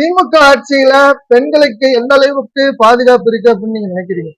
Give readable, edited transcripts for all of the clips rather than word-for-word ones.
திமுக ஆட்சியில பெண்களுக்கு எந்த அளவுக்கு பாதுகாப்பு இருக்கு அப்படின்னு நீங்க நினைக்கிறீங்க?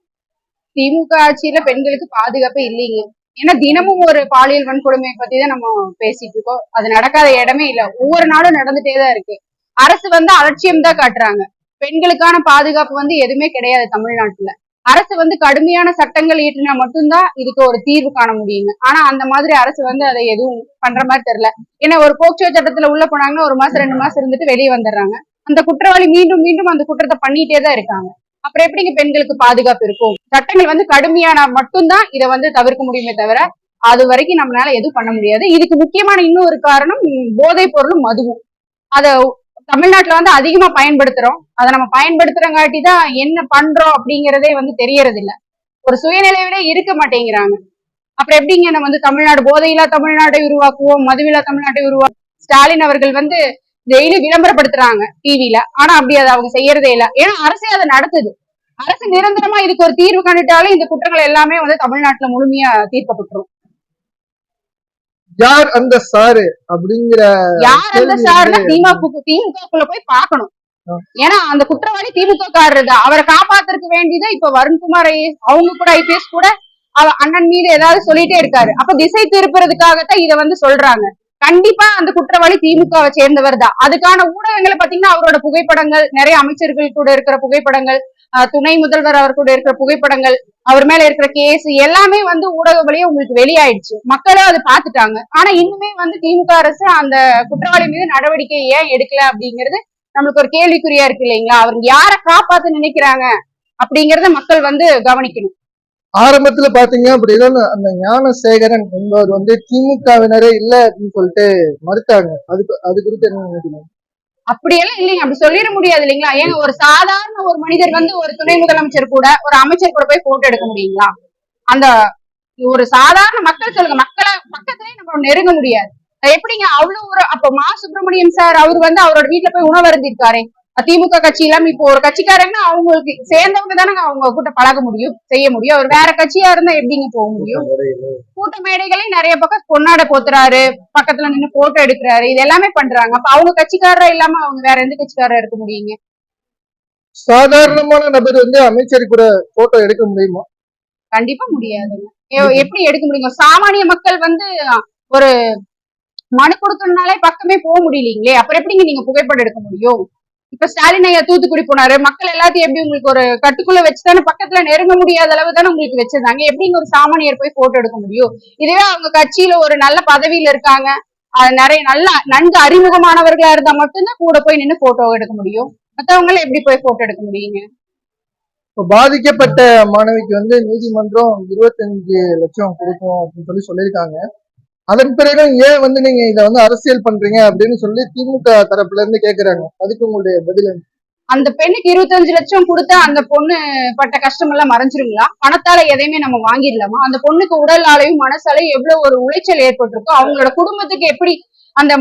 திமுக ஆட்சியில பெண்களுக்கு பாதுகாப்பே இல்லைங்க. ஏன்னா தினமும் ஒரு பாலியல் வன்கொடுமையை பத்தி தான் நம்ம பேசிட்டு இருக்கோம். அது நடக்காத இடமே இல்ல. ஒவ்வொரு நாளும் நடந்துட்டே தான் இருக்கு. அரசு அலட்சியம் தான் காட்டுறாங்க. பெண்களுக்கான பாதுகாப்பு எதுவுமே கிடையாது தமிழ்நாட்டுல. அரசு கடுமையான சட்டங்கள் இயற்றினா மட்டும்தான் இதுக்கு ஒரு தீர்வு காண முடியுங்க. ஆனா அந்த மாதிரி அரசு அதை எதுவும் பண்ற மாதிரி தெரியல. ஏன்னா ஒரு போக்சோ சட்டத்துல உள்ள போனாங்கன்னா 1 மாசம் 2 மாசம் இருந்துட்டு வெளியே வந்துடுறாங்க. அந்த குற்றவாளி மீண்டும் மீண்டும் அந்த குற்றத்தை பண்ணிட்டே தான் இருக்காங்க. அப்புறம் எப்படிங்க பெண்களுக்கு பாதுகாப்பு இருக்கும்? சட்டங்கள் கடுமையானா மட்டும்தான் இதை தவிர்க்க முடியுமே தவிர அது வரைக்கும் நம்மளால எதுவும் பண்ண முடியாது. இதுக்கு முக்கியமான இன்னொரு காரணம் போதைப் பொருளும் மதுவும். அத தமிழ்நாட்டுல அதிகமா பயன்படுத்துறோம். அதை நம்ம பயன்படுத்துறங்காட்டி தான் என்ன பண்றோம் அப்படிங்கறதே தெரியறது இல்ல. ஒரு சுயநிலையிலே இருக்க மாட்டேங்கிறாங்க. அப்புறம் எப்படிங்க நம்ம தமிழ்நாடு போதையில்லா தமிழ்நாட்டை உருவாக்குவோம், மதுவில்லா தமிழ்நாட்டை உருவாக்குவோம். ஸ்டாலின் அவர்கள் டெய்லி விளம்பரப்படுத்துறாங்க டிவில. ஆனா அப்படி அதை அவங்க செய்யறதே இல்ல. ஏன்னா அரசே அதை நடத்துது. அரசு நிரந்தரமா இதுக்கு ஒரு தீர்வு கண்டுட்டாலே இந்த குற்றங்கள் எல்லாமே தமிழ்நாட்டுல முழுமையா தீர்க்கப்பட்டுரும். யார் அந்த சாரு அப்படிங்கிற யார் அந்த சாருன்னா திமுகக்குள்ள போய் பார்க்கணும். ஏன்னா அந்த குற்றவாளி திமுக காரர் தான். அவரை காப்பாத்துறதுக்கு வேண்டிதான் இப்ப வருண்குமார் அவங்க கூட ஐபிஎஸ் கூட அண்ணன் மீது ஏதாவது சொல்லிட்டே இருக்காரு. அப்ப திசை திருப்புறதுக்காகத்தான் இதை சொல்றாங்க. கண்டிப்பா அந்த குற்றவாளி திமுகவை சேர்ந்தவர் தான். அதுக்கான ஊடகங்களை பாத்தீங்கன்னா அவரோட புகைப்படங்கள், நிறைய அமைச்சர்கள் கூட இருக்கிற புகைப்படங்கள், துணை முதல்வர் அவர் கூட இருக்கிற புகைப்படங்கள், அவர் மேல இருக்கிற கேஸ் எல்லாமே ஊடக வழியா உங்களுக்கு வெளியாயிடுச்சு. மக்களும் அதை பார்த்துட்டாங்க. ஆனா இன்னுமே திமுக அரசு அந்த குற்றவாளி மீது நடவடிக்கை ஏன் எடுக்கல அப்படிங்கிறது நம்மளுக்கு ஒரு கேள்விக்குறியா இருக்கு இல்லைங்களா? அவர் யாரை காப்பாத்த நினைக்கிறாங்க அப்படிங்கறத மக்கள் கவனிக்கணும். ஆரம்பத்துல பாத்தீங்க அப்படிதான் அந்த ஞானசேகரன் என்பவர் திமுகவினரே இல்ல அப்படின்னு சொல்லிட்டு மறுத்தாங்க. அது குறித்து என்ன நினைக்கிறீங்க? அப்படியெல்லாம் இல்லைங்க. அப்படி சொல்லிட முடியாது இல்லைங்களா? ஏங்க ஒரு சாதாரண ஒரு மனிதர் ஒரு துணை முதலமைச்சர் கூட ஒரு அமைச்சர் கூட போய் போட்டோ எடுக்க முடியுங்களா? அந்த ஒரு சாதாரண மக்கள் சொல்லுங்க, மக்களை பக்கத்திலேயே நம்ம நெருங்க முடியாது. எப்படிங்க அவ்வளவு ஒரு அப்ப மா சுப்பிரமணியம் சார் அவர் அவரோட வீட்டுல போய் உணவு அருந்திருக்காரு. திமுக கட்சி இல்லாம இப்போ ஒரு கட்சிக்காரங்கன்னா அவங்களுக்கு சேர்ந்தவங்க தானே அவங்க கூட்ட பழக முடியும், செய்ய முடியும். அவர் வேற கட்சியா இருந்தா எப்படிங்க போக முடியும்? கூட்ட மேடைகளையும் நிறைய பக்கம் பொன்னாடை போத்துறாரு, பக்கத்துல நின்று போட்டோ எடுக்கிறாரு, இது எல்லாமே பண்றாங்க. அப்ப அவங்க கட்சிக்காரரா இல்லாம அவங்க வேற எந்த கட்சிக்காரரா இருக்க முடியுங்க? சாதாரணமான நபர் அமைச்சர் கூட போட்டோ எடுக்க முடியுமா? கண்டிப்பா முடியாதுங்க. எப்படி எடுக்க முடியும்? சாமானிய மக்கள் ஒரு மனு கொடுக்கணும்னாலே பக்கமே போக முடியலீங்களே. அப்புறம் எப்படிங்க நீங்க புகைப்படம் எடுக்க முடியும்? இப்ப ஸ்டாலின் ஐயா தூத்துக்குடி போனாரு. மக்கள் எல்லாத்தையும் எப்படி உங்களுக்கு ஒரு கட்டுக்குள்ள வச்சுதானே, பக்கத்துல நெருங்க முடியாத அளவு தானே உங்களுக்கு வச்சிருந்தாங்க. எப்படிங்க ஒரு சாமானியர் போய் போட்டோ எடுக்க முடியும்? இதுவே அவங்க கட்சியில ஒரு நல்ல பதவியில இருக்காங்க, நிறைய நல்ல நன்கு அறிமுகமானவர்களா இருந்தா மட்டும்தான் கூட போய் நின்று போட்டோ எடுக்க முடியும். மத்தவங்கள எப்படி போய் போட்டோ எடுக்க முடியுங்க? பாதிக்கப்பட்ட மாணவிக்கு நீதிமன்றம் 25 லட்சம் கொடுக்கும் அப்படின்னு சொல்லியிருக்காங்க. அதன் பிறகு ஏன் நீங்க இதை அரசியல் பண்றீங்க அப்படின்னு சொல்லி திமுக தரப்புல இருந்து கேக்குறாங்க. அதுக்கு உங்களுடைய பதில்? அந்த பெண்ணுக்கு 25 லட்சம் கொடுத்தா அந்த பொண்ணு பட்ட கஷ்டம் எல்லாம் மறைஞ்சிருங்களா? பணத்தால எதையுமே நம்ம வாங்கிடலாமா? அந்த பொண்ணுக்கு உடலாலையும் மனசாலையும் எவ்வளவு ஒரு உளைச்சல் ஏற்பட்டிருக்கோ, அவங்களோட குடும்பத்துக்கு எப்படி அந்த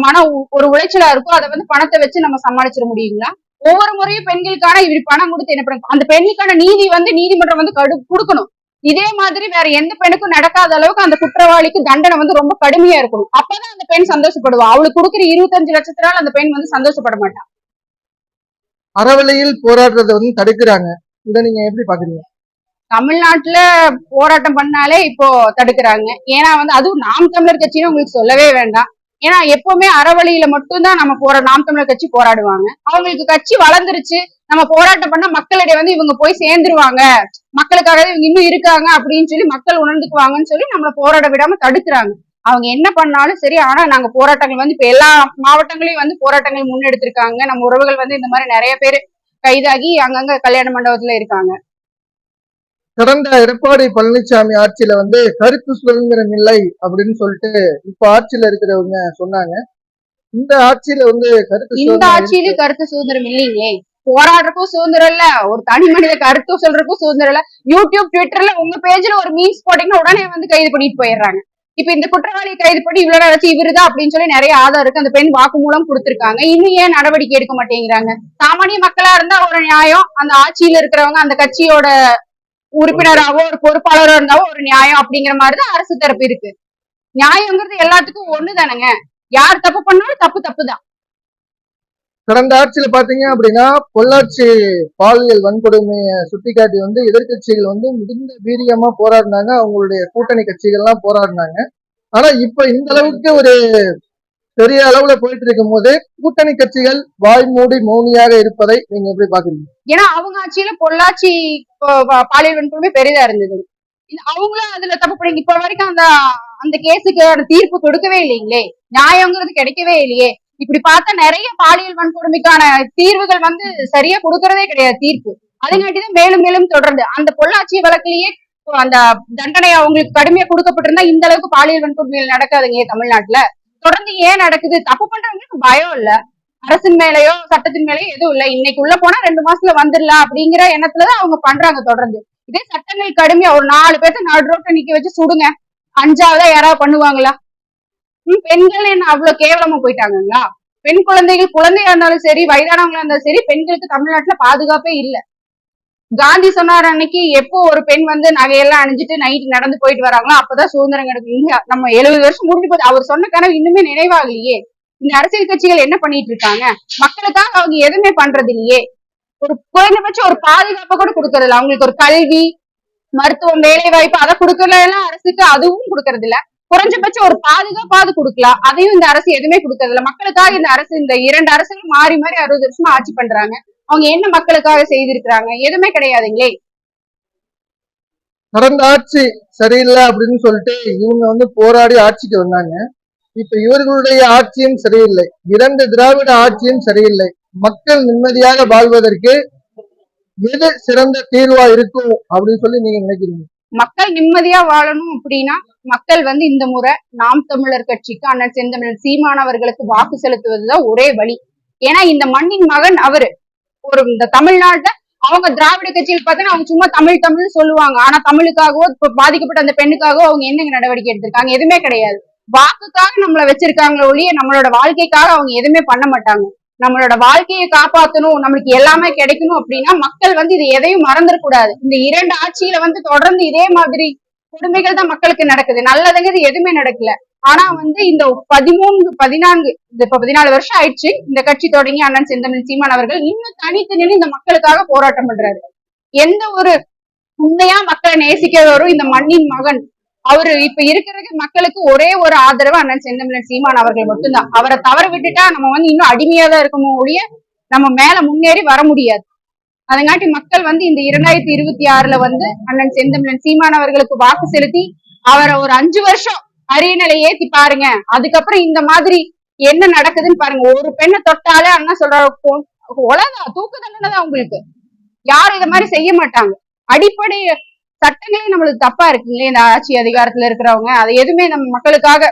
ஒரு உளைச்சலா இருக்கோ அதை பணத்தை வச்சு நம்ம சமாளிச்சிட முடியுங்களா? ஒவ்வொரு முறையும் பெண்களுக்கான இப்படி பணம் கொடுத்து என்ன பண்ண, அந்த பெண்ணுக்கான நீதி நீதிமன்றம் கொடுக்கணும். இதே மாதிரி வேற எந்த பெண்ணுக்கும் நடக்காத அளவுக்கு அந்த குற்றவாளிக்கு தண்டனை ரொம்ப கடுமையா இருக்கணும். அப்பதான் அந்த பெண் சந்தோஷப்படுவா. அவளுக்கு கொடுக்குற 25 லட்சத்தினால அந்த பெண் சந்தோஷப்பட மாட்டான். அறவழியில் போராடுறத தடுக்கிறாங்க. இதை நீங்க எப்படி பாக்குறீங்க? தமிழ்நாட்டுல போராட்டம் பண்ணாலே இப்போ தடுக்கிறாங்க. ஏன்னா அதுவும் நாம் தமிழர் கட்சின்னு உங்களுக்கு சொல்லவே வேண்டாம். ஏன்னா எப்பவுமே அறவழியில மட்டும்தான் நம்ம நாம் தமிழர் கட்சி போராடுவாங்க. அவங்களுக்கு கட்சி வளர்ந்துருச்சு, நம்ம போராட்டம் பண்ணா மக்களிடையே இவங்க போய் சேர்ந்துருவாங்க, மக்களுக்காக இவங்க இன்னும் இருக்காங்க அப்படின்னு சொல்லி மக்கள் உணர்ந்துக்குவாங்கன்னு சொல்லி நம்மள போராட விடாம தடுக்கிறாங்க. அவங்க என்ன பண்ணாலும் சரி. ஆனா நாங்க போராட்டங்கள் இப்ப எல்லா மாவட்டங்களையும் போராட்டங்கள் முன்னெடுத்திருக்காங்க. நம்ம உறவுகள் இந்த மாதிரி நிறைய பேர் கைதாகி அங்கங்க கல்யாண மண்டபத்துல இருக்காங்க. கடந்த எடப்பாடி பழனிசாமி ஆட்சியில கருத்து சுதந்திரம் இல்லை அப்படின்னு சொல்லிட்டு இப்ப ஆட்சியில இருக்கிறவங்க சொன்னாங்க. இந்த ஆட்சியில கருத்து சுதந்திரம் இல்லைங்களே. போராடுறப்போ சுதந்திரம் இல்ல, ஒரு தனி மனித கருத்து சொல்றப்போ சுதந்திரம் இல்ல. யூடியூப் ட்விட்டர்ல உங்க பேஜ்ல ஒரு மீன்ஸ் போட்டீங்கன்னா உடனே கைது பண்ணிட்டு போயிடுறாங்க. இப்ப இந்த குற்றவாளியை கைது பண்ணி இவ்வளவு வச்சு இவருதான் அப்படின்னு சொல்லி நிறைய ஆதாரம் இருக்கு. அந்த பெண் வாக்குமூலம் கொடுத்திருக்காங்க. இன்னும் ஏன் நடவடிக்கை எடுக்க மாட்டேங்கிறாங்க? சாமானிய மக்களா இருந்தா ஒரு நியாயம், அந்த ஆட்சியில இருக்கிறவங்க அந்த கட்சியோட உறுப்பினராவோ ஒரு பொறுப்பாளரோ இருந்தாவோ ஒரு நியாயம் அப்படிங்கிற மாதிரிதான் அரசு தரப்பு இருக்கு. நியாயங்கிறது எல்லாத்துக்கும் ஒண்ணுதானங்க. யார் தப்பு பண்ணாலும் தப்பு தான். கடந்த ஆட்சியில பாத்தீங்க அப்படின்னா பொள்ளாச்சி பாலியல் வன்கொடுமையை சுட்டிக்காட்டி வந்து எதிர்க்கட்சிகள் வந்து மிகுந்த வீரியமா போராடினாங்க, அவங்களுடைய கூட்டணி கட்சிகள்லாம் போராடினாங்க. ஆனா இப்ப இந்த அளவுக்கு ஒரு பெரிய அளவுல போயிட்டு இருக்கும் போது கூட்டணி கட்சிகள் வாய் மூடி மௌனியாக இருப்பதை நீங்க எப்படி பாக்குறீங்க? ஏன்னா அவங்க ஆட்சியில பொள்ளாச்சி பாலியல் வன்கொடுமை பெரிதா இருந்தது. அவங்களும் அதுல தப்பு பண்ணி இப்ப வரைக்கும் அந்த அந்த கேஸுக்கு தீர்ப்பு கொடுக்கவே இல்லைங்களே, நியாயங்கிறது கிடைக்கவே இல்லையே. இப்படி பார்த்தா நிறைய பாலியல் வன்கொடுமைக்கான தீர்வுகள் வந்து சரியா கொடுக்கறதே கிடையாது தீர்ப்பு. அதுங்காட்டிதான் மேலும் மேலும் தொடர்ந்து அந்த பொள்ளாச்சி வழக்கிலேயே அந்த தண்டனை அவங்களுக்கு கடுமையா கொடுக்கப்பட்டிருந்தா இந்த அளவுக்கு பாலியல் வன்கொடுமைகள் நடக்காதுங்க தமிழ்நாட்டுல. தொடர்ந்து ஏன் நடக்குது? தப்பு பண்றவங்களுக்கு பயம் இல்ல, அரசின் மேலயோ சட்டத்தின் மேலயோ எதுவும் இல்ல. இன்னைக்கு உள்ள போனா 2 மாசத்துல வந்துடலாம் அப்படிங்கிற எண்ணத்துலதான் அவங்க பண்றாங்க தொடர்ந்து. இதே சட்டங்கள் கடுமையா ஒரு 4 பேர்த்த நடு ரோட்ல நிக்க வச்சு சுடுங்க, 5ஆவதா யாராவது பண்ணுவாங்களா? பெண்கள் என்ன அவ்வளவு கேவலமா போயிட்டாங்களா? பெண் குழந்தைகள் குழந்தையா இருந்தாலும் சரி, வயதானவங்களா இருந்தாலும் சரி, பெண்களுக்கு தமிழ்நாட்டுல பாதுகாப்பே இல்ல. காந்தி சொன்னார் அன்னைக்கு, எப்போ ஒரு பெண் வந்து நகையெல்லாம் அணிஞ்சிட்டு நைட்டு நடந்து போயிட்டு வராங்களோ அப்பதான் சுதந்திரம் கிடைக்கும். இங்க நம்ம 70 வருஷம் முடிஞ்சு போது அவர் சொன்ன கனவு இன்னுமே நினைவாகலையே. இந்த அரசியல் கட்சிகள் என்ன பண்ணிட்டு இருக்காங்க? மக்களுக்காக அவங்க எதுவுமே பண்றது இல்லையே. ஒரு குறைந்தபட்சம் ஒரு பாதுகாப்பை கூட கொடுக்கறது இல்ல. அவங்களுக்கு ஒரு கல்வி, மருத்துவம், வேலை வாய்ப்பு அதை கொடுக்கல அரசுக்கு, அதுவும் கொடுக்கறது இல்ல. குறைஞ்சபட்சம் ஒரு பாதுகாப்பாவது கொடுக்கலாம், அதையும் இந்த அரசு எதுவுமே கொடுக்கறது இல்ல. மக்களுக்காக இந்த அரசு, இந்த 2 அரசுகள் மாறி மாறி 60 வருஷமா ஆட்சி பண்றாங்க. அவங்க என்ன மக்களுக்காக செய்திருக்கிறாங்க? எதுவுமே கிடையாதுங்களே. கடந்த ஆட்சி சரியில்லை அப்படின்னு சொல்லிட்டு இவங்க வந்து போராடி ஆட்சிக்கு வந்தாங்க. இப்ப இவர்களுடைய ஆட்சியும் சரியில்லை, 2 திராவிட ஆட்சியும் சரியில்லை. மக்கள் நிம்மதியாக வாழ்வதற்கு எது சிறந்த தீர்வா இருக்கும் அப்படின்னு சொல்லி நீங்க நினைக்கிறீங்க? மக்கள் நிம்மதியா வாழணும் அப்படின்னா மக்கள் வந்து இந்த முறை நாம் தமிழர் கட்சிக்கு, அண்ணன் செந்தமிழர் சீமான் அவர்களுக்கு வாக்கு செலுத்துவதுதான் ஒரே வழி. ஏன்னா இந்த மண்ணின் மகன் அவரு. ஒரு இந்த தமிழ்நாட்டை அவங்க திராவிட கட்சியில் பார்த்தீங்கன்னா அவங்க சும்மா தமிழ் தமிழ் சொல்லுவாங்க, ஆனா தமிழுக்காகவோ இப்ப பாதிக்கப்பட்ட அந்த பெண்ணுக்காகவோ அவங்க என்னங்க நடவடிக்கை எடுத்திருக்காங்க? எதுவுமே கிடையாது. வாக்குக்காக நம்மளை வச்சிருக்காங்களே ஒழிய நம்மளோட வாழ்க்கைக்காக அவங்க எதுவுமே பண்ண மாட்டாங்க. நம்மளோட வாழ்க்கையை காப்பாற்றணும், நம்மளுக்கு எல்லாமே கிடைக்கணும் அப்படின்னா மக்கள் வந்து இது எதையும் மறந்துடக்கூடாது. இந்த 2 ஆட்சியில வந்து தொடர்ந்து இதே மாதிரி கொடுமைகள் தான் மக்களுக்கு நடக்குது, நல்லதுங்கிறது எதுவுமே நடக்கல. ஆனா வந்து இந்த 13, 14 இப்ப 14 வருஷம் ஆயிடுச்சு இந்த கட்சி தொடங்கி. அண்ணன் செந்தமிழ் சீமான் அவர்கள் இன்னும் தனித்து நின்று இந்த மக்களுக்காக போராட்டம் பண்றாரு. எந்த ஒரு உண்மையா மக்களை நேசிக்கிறவரும் இந்த மண்ணின் மகன் அவரு. இப்ப இருக்கிறதுக்கு மக்களுக்கு ஒரே ஒரு ஆதரவு அண்ணன் செந்தமிழன் சீமான் அவர்கள் மட்டும்தான். அவரை தவற விட்டுட்டா நம்ம வந்து இன்னும் அடிமையா தான் இருக்கணும் ஒழிய நம்ம மேல முன்னேறி வர முடியாது. அதங்காட்டி மக்கள் வந்து இந்த 2026ல வந்து அண்ணன் செந்தமிழன் சீமான் அவர்களுக்கு வாக்கு செலுத்தி அவரை ஒரு 5 வருஷம் அரியணையில ஏத்தி பாருங்க. அதுக்கப்புறம் இந்த மாதிரி என்ன நடக்குதுன்னு பாருங்க. ஒரு பெண்ணை தொட்டாலே அண்ணா சொல்ற உலகம் தூக்கு தண்டனை தான் உங்களுக்கு. யாரும் இத மாதிரி செய்ய மாட்டாங்க. அடிப்படை சட்டங்களே நம்மளுக்கு தப்பா இருக்குங்களே இந்த ஆட்சி அதிகாரத்துல இருக்கிறவங்க. அதை எதுவுமே நம்ம மக்களுக்காக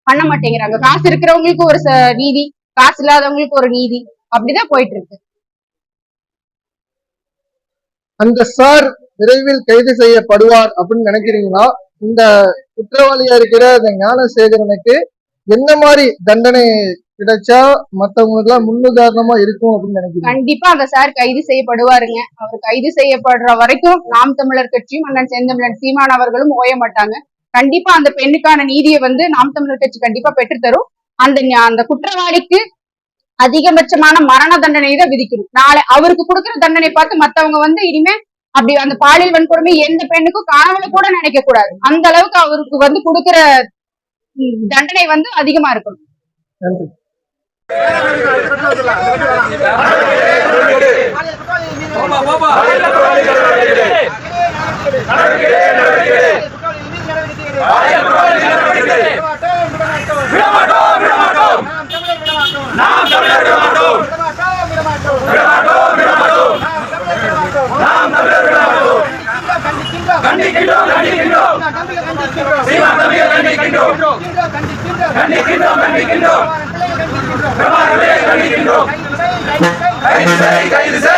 பண்ண மாட்டேங்கிறாங்க. காசு இருக்கிறவங்களுக்கு ஒரு நீதி, காசு இல்லாதவங்களுக்கு ஒரு நீதி, அப்படிதான் போயிட்டு இருக்கு. அந்த சார் விரைவில் கைது செய்யப்படுவார் அப்படின்னு நினைக்கிறீங்களா? இந்த குற்றவாளியா இருக்கிற இந்த ஞானசேகரனுக்கு என்ன மாதிரி தண்டனை கிடைச்சா மத்தவங்களுக்கு எல்லாம் முன்னுதாரணமா இருக்கும் அப்படின்னு நினைக்கிறேன்? கண்டிப்பா அந்த சார் கைது செய்யப்படுவாருங்க. அவர் கைது செய்யப்படுற வரைக்கும் நாம் தமிழர் கட்சியும் அண்ணன் செந்தமிழன் சீமான் அவர்களும் ஓய மாட்டாங்க. கண்டிப்பா அந்த பெண்ணுக்கான நீதியை வந்து நாம் தமிழர் கட்சி கண்டிப்பா பெற்றுத்தரும். அந்த குற்றவாளிக்கு அதிகபட்சமான மரண தண்டனை தான் விதிக்கணும். நாளை அவருக்கு கொடுக்குற தண்டனை பார்த்து மத்தவங்க வந்து இனிமே அப்படி அந்த பாலியல் வன்கொடுமை எந்த பெண்ணுக்கும் காணவளை கூட நினைக்க கூடாது. அந்த அளவுக்கு அவருக்கு வந்து கொடுக்குற தண்டனை வந்து அதிகமா இருக்கணும். நன்றி. கைது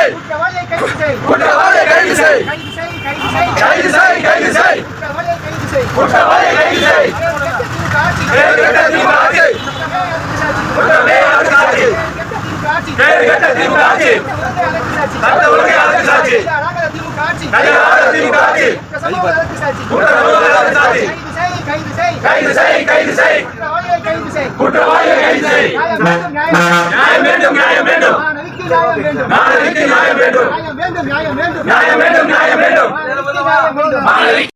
செய் கைது செய். குற்றவாளியை கைது செய். நியாயம் வேண்டும், நியாயம் வேண்டும், நியாயம் வேண்டும். மாணவிக்கு நியாயம் வேண்டும். மாணவிக்கு நியாயம் வேண்டும். நியாயம் வேண்டும், நியாயம் வேண்டும். நியாயம் வேண்டும், நியாயம் வேண்டும். மாணவிக்கு நியாயம் வேண்டும். மாணவிக்கு